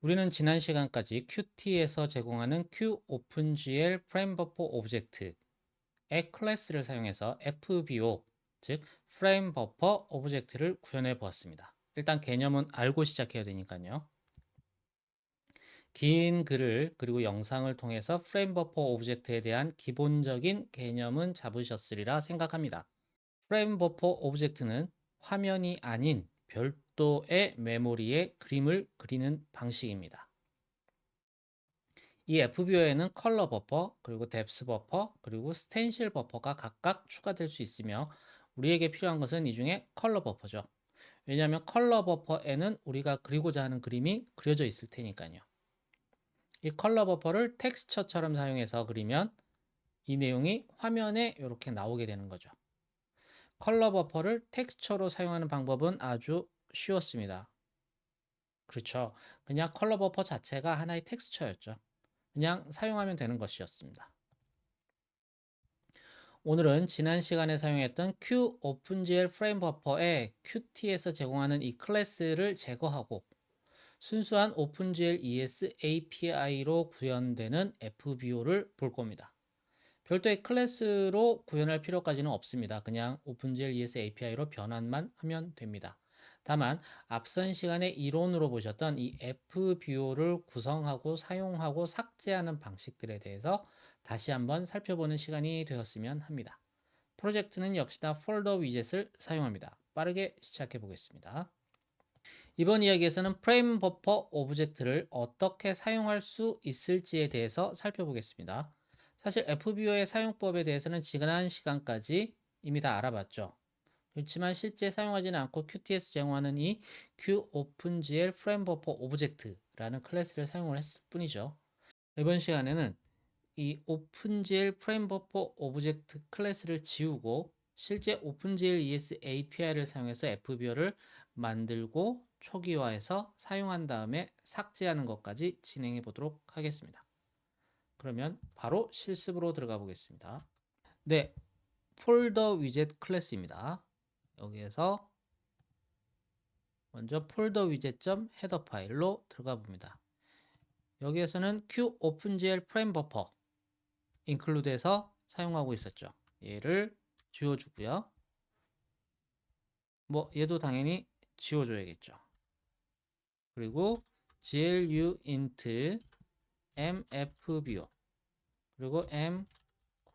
우리는 지난 시간까지 Qt에서 제공하는 QOpenGL 프레임버퍼 오브젝트의 클래스를 사용해서 FBO, 즉 프레임버퍼 오브젝트를 구현해 보았습니다. 일단 개념은 알고 시작해야 되니까요. 긴 글을 그리고 영상을 통해서 프레임버퍼 오브젝트에 대한 기본적인 개념은 잡으셨으리라 생각합니다. 프레임버퍼 오브젝트는 화면이 아닌 별도의 메모리에 그림을 그리는 방식입니다. 이 FBO에는 컬러 버퍼, 그리고 뎁스 버퍼, 그리고 스텐실 버퍼가 각각 추가될 수 있으며 우리에게 필요한 것은 이 중에 컬러 버퍼죠. 왜냐하면 컬러 버퍼에는 우리가 그리고자 하는 그림이 그려져 있을 테니까요. 이 컬러 버퍼를 텍스처처럼 사용해서 그리면 이 내용이 화면에 이렇게 나오게 되는 거죠. 컬러 버퍼를 텍스처로 사용하는 방법은 아주 쉬웠습니다. 그렇죠. 그냥 컬러 버퍼 자체가 하나의 텍스처였죠. 그냥 사용하면 되는 것이었습니다. 오늘은 지난 시간에 사용했던 QOpenGL 프레임 버퍼에 Qt에서 제공하는 이 클래스를 제거하고 순수한 OpenGL ES API로 구현되는 FBO를 볼 겁니다. 별도의 클래스로 구현할 필요까지는 없습니다. 그냥 OpenGL ES API로 변환만 하면 됩니다. 다만 앞선 시간에 이론으로 보셨던 이 FBO를 구성하고 사용하고 삭제하는 방식들에 대해서 다시 한번 살펴보는 시간이 되었으면 합니다. 프로젝트는 역시나 폴더 위젯을 사용합니다. 빠르게 시작해 보겠습니다. 이번 이야기에서는 프레임 버퍼 오브젝트를 어떻게 사용할 수 있을지에 대해서 살펴보겠습니다. 사실 FBO의 사용법에 대해서는 지난 시간까지 이미 다 알아봤죠. 그렇지만 실제 사용하지는 않고 Qt에서 제공하는 이 QOpenGL 프레임 버퍼 오브젝트라는 클래스를 사용을 했을 뿐이죠. 이번 시간에는 이 오픈GL 프레임버퍼 오브젝트 클래스를 지우고 실제 오픈GL ES API를 사용해서 FBO를 만들고 초기화해서 사용한 다음에 삭제하는 것까지 진행해 보도록 하겠습니다. 그러면 바로 실습으로 들어가 보겠습니다. 네, 폴더 위젯 클래스입니다. 여기에서 먼저 폴더 위젯 헤더 파일로 들어가 봅니다. 여기에서는 QOpenGL 프레임버퍼 include에서 사용하고 있었죠. 얘를 지워주고요. 뭐 얘도 당연히 지워줘야겠죠. 그리고 gluint mfbo 그리고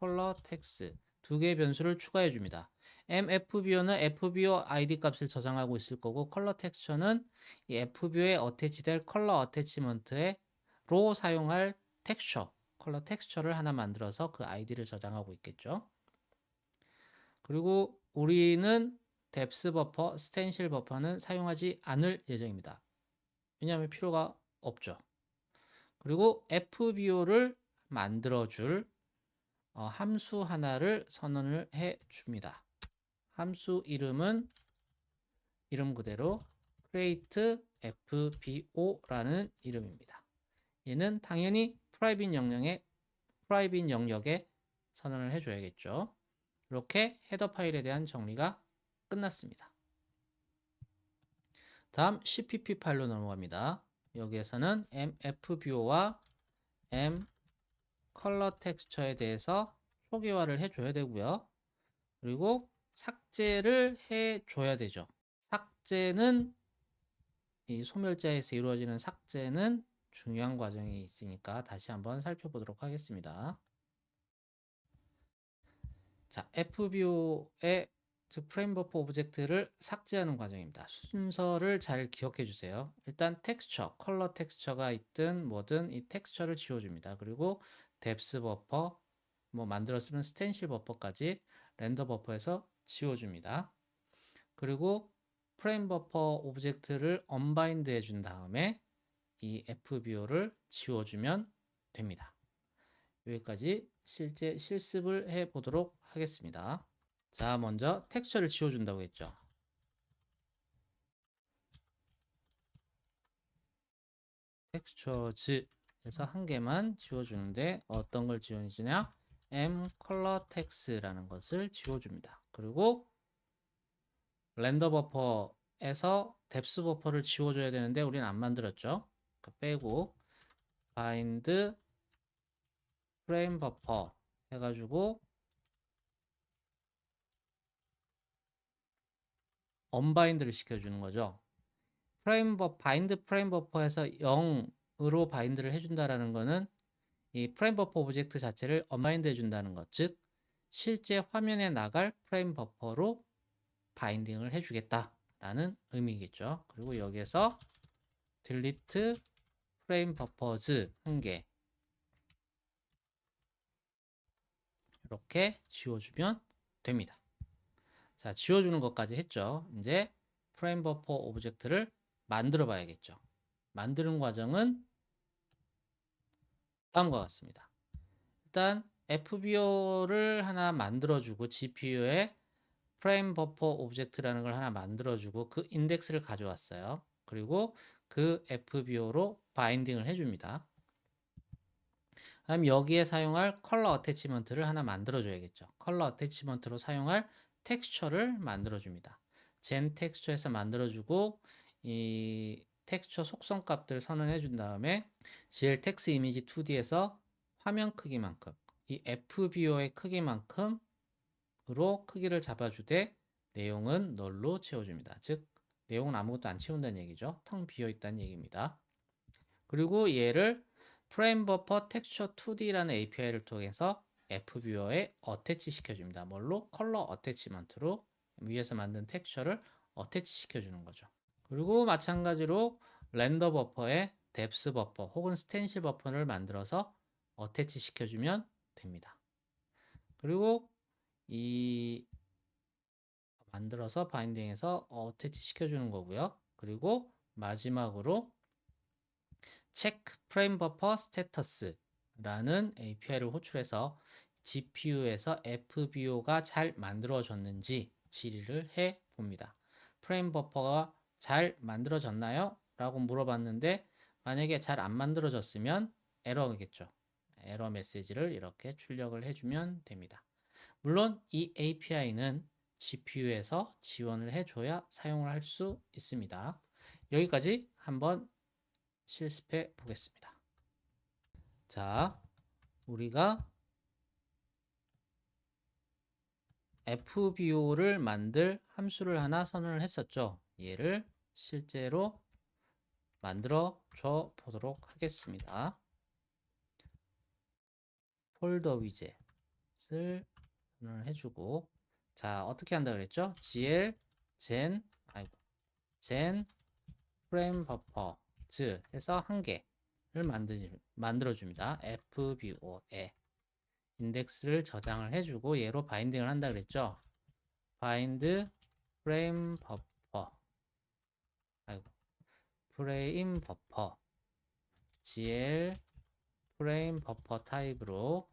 mcolortext 두 개의 변수를 추가해 줍니다. mfbo는 fbo id 값을 저장하고 있을 거고 컬러 텍스처는 이 fbo에 어태치될 컬러 어태치먼트로 사용할 텍스처 컬러 텍스처를 하나 만들어서 그 아이디를 저장하고 있겠죠. 그리고 우리는 뎁스 버퍼, 스텐실 버퍼는 사용하지 않을 예정입니다. 왜냐하면 필요가 없죠. 그리고 FBO를 만들어줄 함수 하나를 선언을 해 줍니다. 함수 이름은 이름 그대로 create FBO라는 이름입니다. 얘는 당연히 프라이빗 영역에 선언을 해줘야겠죠. 이렇게 헤더 파일에 대한 정리가 끝났습니다. 다음 cpp 파일로 넘어갑니다. 여기에서는 mfbo와 mcolor texture에 대해서 초기화를 해줘야 되고요. 그리고 삭제를 해줘야 되죠. 삭제는 이 소멸자에서 이루어지는 삭제는 중요한 과정이 있으니까 다시 한번 살펴보도록 하겠습니다. 자, FBO의 즉 프레임 버퍼 오브젝트를 삭제하는 과정입니다. 순서를 잘 기억해 주세요. 일단 텍스처, 컬러 텍스처가 있든 뭐든 이 텍스처를 지워줍니다. 그리고 뎁스 버퍼, 뭐 만들었으면 스텐실 버퍼까지 렌더 버퍼에서 지워줍니다. 그리고 프레임 버퍼 오브젝트를 언바인드 해준 다음에 이 FBO를 지워주면 됩니다. 여기까지 실제 실습을 해 보도록 하겠습니다. 자, 먼저 텍스처를 지워준다고 했죠. 텍스처즈에서 한 개만 지워주는데 어떤 걸 지워주냐? mcolortext라는 것을 지워줍니다. 그리고 렌더 버퍼에서 뎁스 버퍼를 지워줘야 되는데 우리는 안 만들었죠. 빼고 bind 프레임 버퍼 해가지고 언바인드를 시켜주는 거죠. 바인드 프레임 버퍼에서 0으로 바인드를 해준다라는 거는 이 프레임 버퍼 오브젝트 자체를 언바인드 해준다는 것, 즉 실제 화면에 나갈 프레임 버퍼로 바인딩을 해주겠다라는 의미겠죠. 그리고 여기에서 delete 프레임 버퍼즈 한 개 이렇게 지워주면 됩니다. 자, 지워주는 것까지 했죠. 이제 프레임 버퍼 오브젝트를 만들어 봐야겠죠. 만드는 과정은 다음과 같습니다. 일단 FBO를 하나 만들어주고 GPU에 프레임 버퍼 오브젝트라는 걸 하나 만들어주고 그 인덱스를 가져왔어요. 그리고 그 FBO로 바인딩을 해줍니다. 그다음 여기에 사용할 컬러 어태치먼트를 하나 만들어줘야겠죠. 컬러 어태치먼트로 사용할 텍스처를 만들어줍니다. 젠 텍스처에서 만들어주고 이 텍스처 속성 값들 선언해 준 다음에 GL 텍스 이미지 2D에서 화면 크기만큼 이 FBO의 크기만큼으로 크기를 잡아주되 내용은 널로 채워줍니다. 즉 내용은 아무것도 안 채운다는 얘기죠. 텅 비어 있다는 얘기입니다. 그리고 얘를 프레임 버퍼 텍스처 2D라는 API를 통해서 FBO에 어태치 시켜줍니다. 뭘로? 컬러 어태치먼트로 위에서 만든 텍스처를 어태치 시켜주는 거죠. 그리고 마찬가지로 렌더 버퍼에 뎁스 버퍼 혹은 스텐실 버퍼를 만들어서 어태치 시켜주면 됩니다. 그리고 이 만들어서 바인딩해서 어태치 시켜주는 거고요. 그리고 마지막으로 체크 프레임 버퍼 스테터스라는 API를 호출해서 GPU에서 FBO가 잘 만들어졌는지 질의를 해 봅니다. 프레임 버퍼가 잘 만들어졌나요? 라고 물어봤는데 만약에 잘 안 만들어졌으면 에러겠죠. 에러 메시지를 이렇게 출력을 해주면 됩니다. 물론 이 API는 GPU에서 지원을 해줘야 사용을 할 수 있습니다. 여기까지 한번 실습해 보겠습니다. 자, 우리가 FBO를 만들 함수를 하나 선언을 했었죠. 얘를 실제로 만들어 줘 보도록 하겠습니다. 폴더 위젯을 선언을 해주고, 자, 어떻게 한다 그랬죠? GL 젠 프레임 버퍼즈 해서 한 개를 만들어 줍니다. FBO에 인덱스를 저장을 해주고 얘로 바인딩을 한다 그랬죠. 바인드 프레임 버퍼 프레임 버퍼 GL 프레임 버퍼 타입으로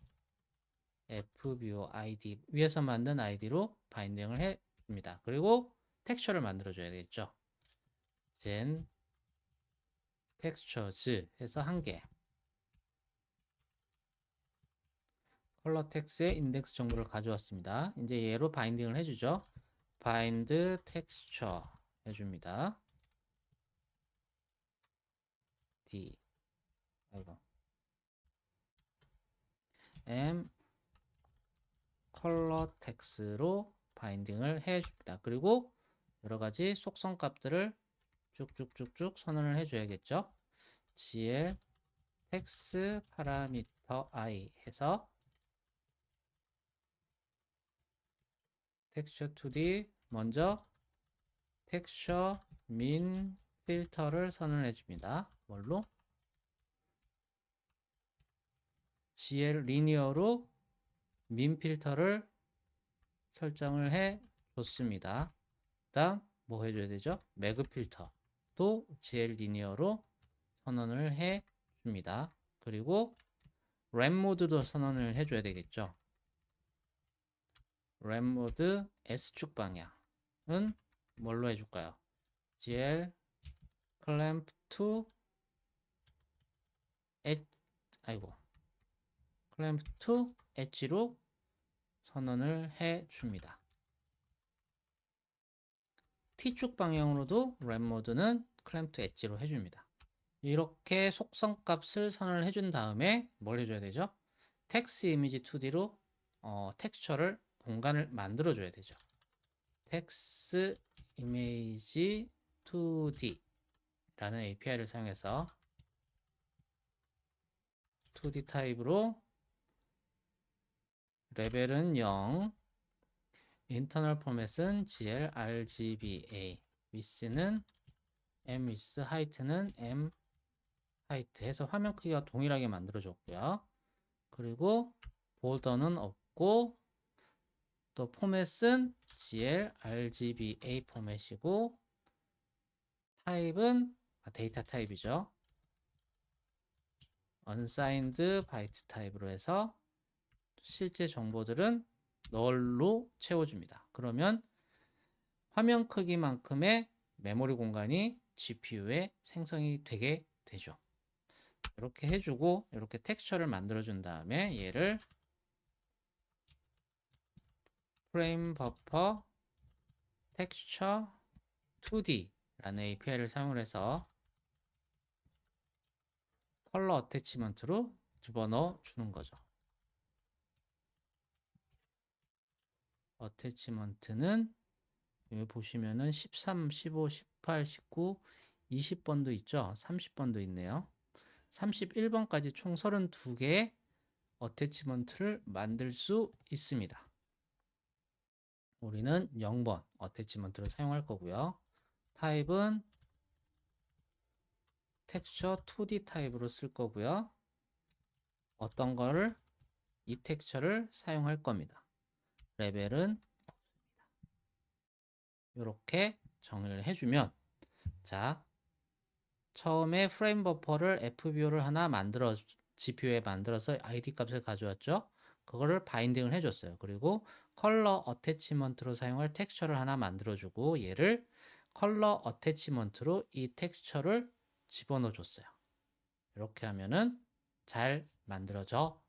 FBO ID 위에서 만든 아이디로 바인딩을 해줍니다. 그리고 텍스처를 만들어 줘야겠죠. 젠 텍스처즈 해서 한 개 컬러 텍스의 인덱스 정보를 가져왔습니다. 이제 얘로 바인딩을 해주죠. 바인드 텍스처 해줍니다. D M 컬러 텍스로 바인딩을 해줍니다. 그리고 여러 가지 속성 값들을 쭉쭉쭉쭉 선언을 해줘야겠죠. GL 텍스 파라미터 I 해서 텍스처 2D 먼저 텍스처 민 필터를 선언해 줍니다. 뭘로? GL 리니어로 민 필터를 설정을 해 줬습니다. 그다음 뭐 해줘야 되죠? 매그 필터도 GL 리니어로 선언을 해 줍니다. 그리고 램 모드도 선언을 해줘야 되겠죠. 램 모드 S축 방향은 뭘로 해줄까요? GL clamp to clamp to H로 선언을 해 줍니다. T축 방향으로도 램 모드는 clamp to H로 해줍니다. 이렇게 속성 값을 선언을 해준 다음에 뭘 해줘야 되죠? 텍스트 이미지 2D로 텍스처를 공간을 만들어 줘야 되죠. 텍스트 이미지 2D 라는 API를 사용해서 2D 타입으로 레벨은 0, internal format은 gl rgba, width는 m width, height는 m height 해서 화면 크기가 동일하게 만들어줬고요. 그리고 보더는 없고 또 포맷은 gl rgba 포맷이고 타입은 데이터 타입이죠. unsigned byte 타입으로 해서 실제 정보들은 널로 채워줍니다. 그러면 화면 크기만큼의 메모리 공간이 GPU에 생성이 되게 되죠. 이렇게 해주고 이렇게 텍스처를 만들어준 다음에 얘를 프레임 버퍼 텍스처 2D 라는 API를 사용해서 컬러 어태치먼트로 집어넣어 주는 거죠. 어태치먼트는 여기 보시면은 13, 15, 18, 19, 20번도 있죠. 30번도 있네요. 31번까지 총 32개의 어태치먼트를 만들 수 있습니다. 우리는 0번 어태치먼트를 사용할 거고요. 타입은 텍스처 2D 타입으로 쓸 거고요. 어떤 거를 이 텍스처를 사용할 겁니다. 레벨은 이렇게 정의를 해주면 자 처음에 프레임 버퍼를 FBO를 하나 만들어 GPU에 만들어서 ID 값을 가져왔죠. 그거를 바인딩을 해줬어요. 그리고 컬러 어태치먼트로 사용할 텍스처를 하나 만들어주고 얘를 컬러 어태치먼트로 이 텍스처를 집어넣어 줬어요. 이렇게 하면은 잘 만들어져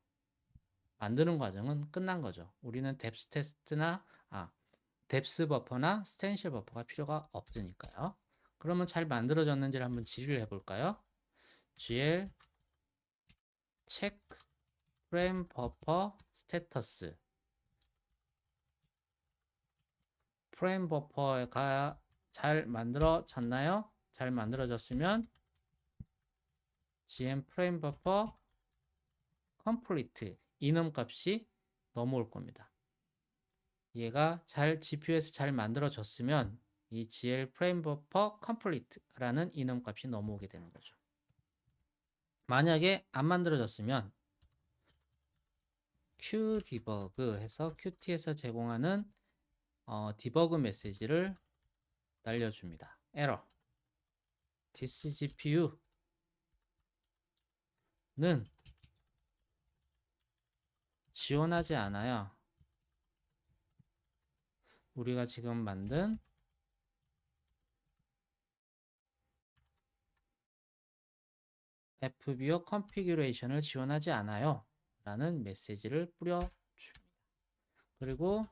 만드는 과정은 끝난 거죠. 우리는 뎁스 테스트나 뎁스 버퍼나 스텐실 버퍼가 필요가 없으니까요. 그러면 잘 만들어졌는지를 한번 질의를 해볼까요? gl check frame buffer status 프레임 버퍼가 잘 만들어졌나요? 잘 만들어졌으면 gm frame buffer complete 이놈 값이 넘어올 겁니다. 얘가 잘 GPU에서 잘 만들어졌으면 이 gl frame buffer complete라는 이놈 값이 넘어오게 되는 거죠. 만약에 안 만들어졌으면 qdebug 해서 qt에서 제공하는 디버그 메시지를 날려줍니다. 에러 this GPU는 지원하지 않아요. 우리가 지금 만든 FBO 컨피규레이션을 지원하지 않아요. 라는 메시지를 뿌려줍니다. 그리고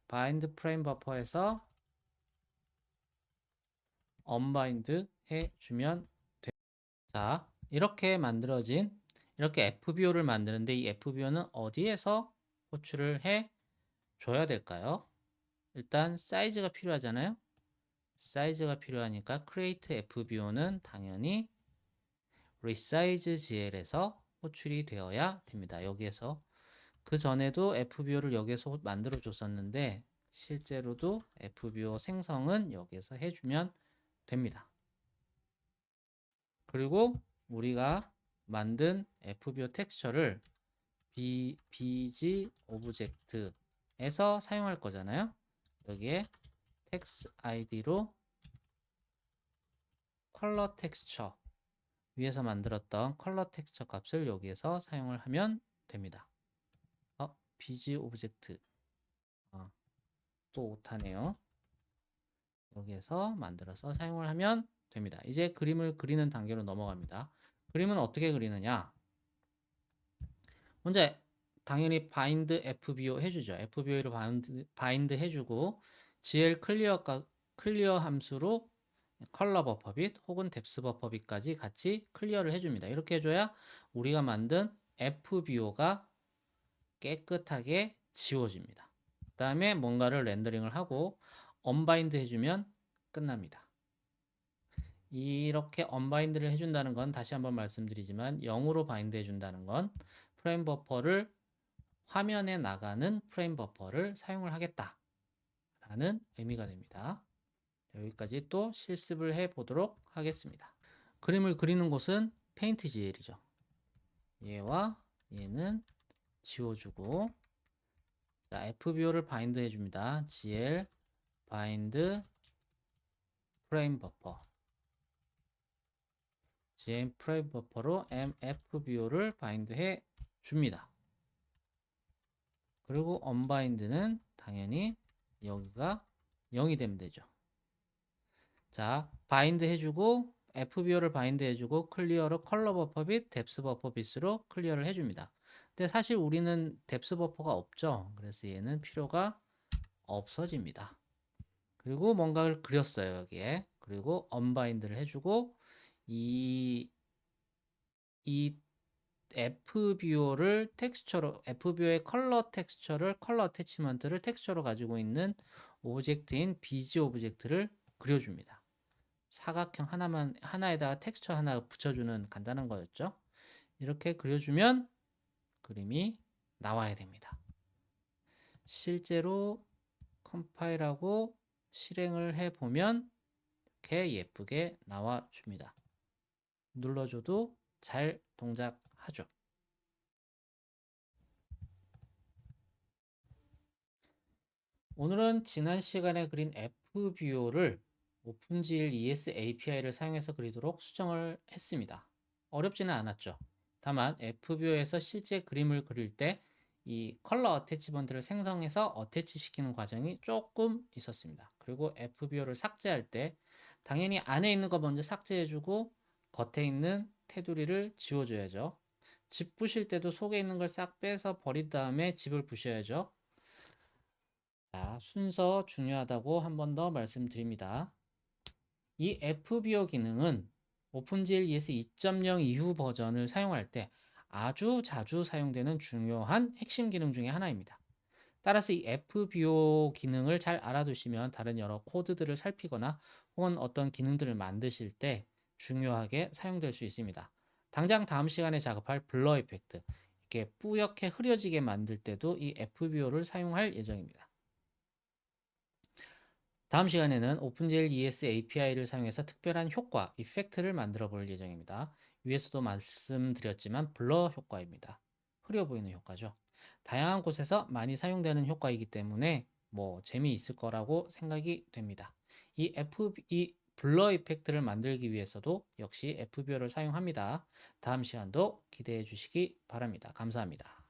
bind frame buffer에서 unbind 해주면 됩니다. 자, 이렇게 만들어진 이렇게 FBO를 만드는데 이 FBO는 어디에서 호출을 해 줘야 될까요? 일단 사이즈가 필요하잖아요. 사이즈가 필요하니까 create FBO는 당연히 resize GL에서 호출이 되어야 됩니다. 여기에서 그 전에도 FBO를 여기에서 만들어 줬었는데 실제로도 FBO 생성은 여기에서 해주면 됩니다. 그리고 우리가 만든 FBO 텍스처를 BG 오브젝트에서 사용할 거잖아요. 여기에 텍스트 id로 컬러 텍스처 위에서 만들었던 컬러 텍스처 값을 여기에서 사용을 하면 됩니다. BG 오브젝트 또 오타네요. 여기에서 만들어서 사용을 하면 됩니다. 이제 그림을 그리는 단계로 넘어갑니다. 그림은 어떻게 그리느냐? 먼저 당연히 bind FBO 해주죠. FBO를 바인드 해주고 GL 클리어 함수로 컬러 버퍼 빛 혹은 뎁스 버퍼 빛까지 같이 클리어를 해줍니다. 이렇게 해줘야 우리가 만든 FBO가 깨끗하게 지워집니다. 그 다음에 뭔가를 렌더링을 하고 언바인드 해주면 끝납니다. 이렇게 언바인드를 해준다는 건 다시 한번 말씀드리지만 0으로 바인드 해준다는 건 프레임 버퍼를 화면에 나가는 프레임 버퍼를 사용을 하겠다 라는 의미가 됩니다. 여기까지 또 실습을 해 보도록 하겠습니다. 그림을 그리는 곳은 페인트 GL이죠. 얘와 얘는 지워주고, 자, FBO를 바인드 해줍니다. GL 바인드 프레임 버퍼, GM 프레임 버퍼로 MFBO를 바인드 해 줍니다. 그리고 언바인드는 당연히 여기가 0이 되면 되죠. 자, 바인드 해주고 FBO를 바인드 해주고 클리어로 컬러 버퍼 빛, 뎁스 버퍼 빛으로 클리어를 해줍니다. 근데 사실 우리는 뎁스 버퍼가 없죠. 그래서 얘는 필요가 없어집니다. 그리고 뭔가를 그렸어요, 여기에. 그리고 언바인드를 해주고 이 FBO를 텍스처로, FBO의 컬러 텍스처를, 컬러 어태치먼트를 텍스처로 가지고 있는 오브젝트인 BG 오브젝트를 그려줍니다. 사각형 하나에다가 텍스처 하나 붙여주는 간단한 거였죠. 이렇게 그려주면 그림이 나와야 됩니다. 실제로 컴파일하고 실행을 해보면 이렇게 예쁘게 나와줍니다. 눌러줘도 잘 동작하죠. 오늘은 지난 시간에 그린 FBO를 오픈GL ES API를 사용해서 그리도록 수정을 했습니다. 어렵지는 않았죠. 다만 FBO에서 실제 그림을 그릴 때 이 컬러 어태치먼트를 생성해서 어태치 시키는 과정이 조금 있었습니다. 그리고 FBO를 삭제할 때 당연히 안에 있는 거 먼저 삭제해주고 겉에 있는 테두리를 지워줘야죠. 집 부실 때도 속에 있는 걸 싹 빼서 버린 다음에 집을 부셔야죠. 자, 순서 중요하다고 한 번 더 말씀드립니다. 이 FBO 기능은 오픈GL ES 2.0 이후 버전을 사용할 때 아주 자주 사용되는 중요한 핵심 기능 중에 하나입니다. 따라서 이 FBO 기능을 잘 알아두시면 다른 여러 코드들을 살피거나 혹은 어떤 기능들을 만드실 때 중요하게 사용될 수 있습니다. 당장 다음 시간에 작업할 블러 이펙트, 이렇게 뿌옇게 흐려지게 만들 때도 이 FBO를 사용할 예정입니다. 다음 시간에는 오픈GL ES API를 사용해서 특별한 효과, 이펙트를 만들어 볼 예정입니다. 위에서도 말씀드렸지만 블러 효과입니다. 흐려 보이는 효과죠. 다양한 곳에서 많이 사용되는 효과이기 때문에 뭐 재미있을 거라고 생각이 됩니다. 이 블러 이펙트를 만들기 위해서도 역시 FBO를 사용합니다. 다음 시간도 기대해 주시기 바랍니다. 감사합니다.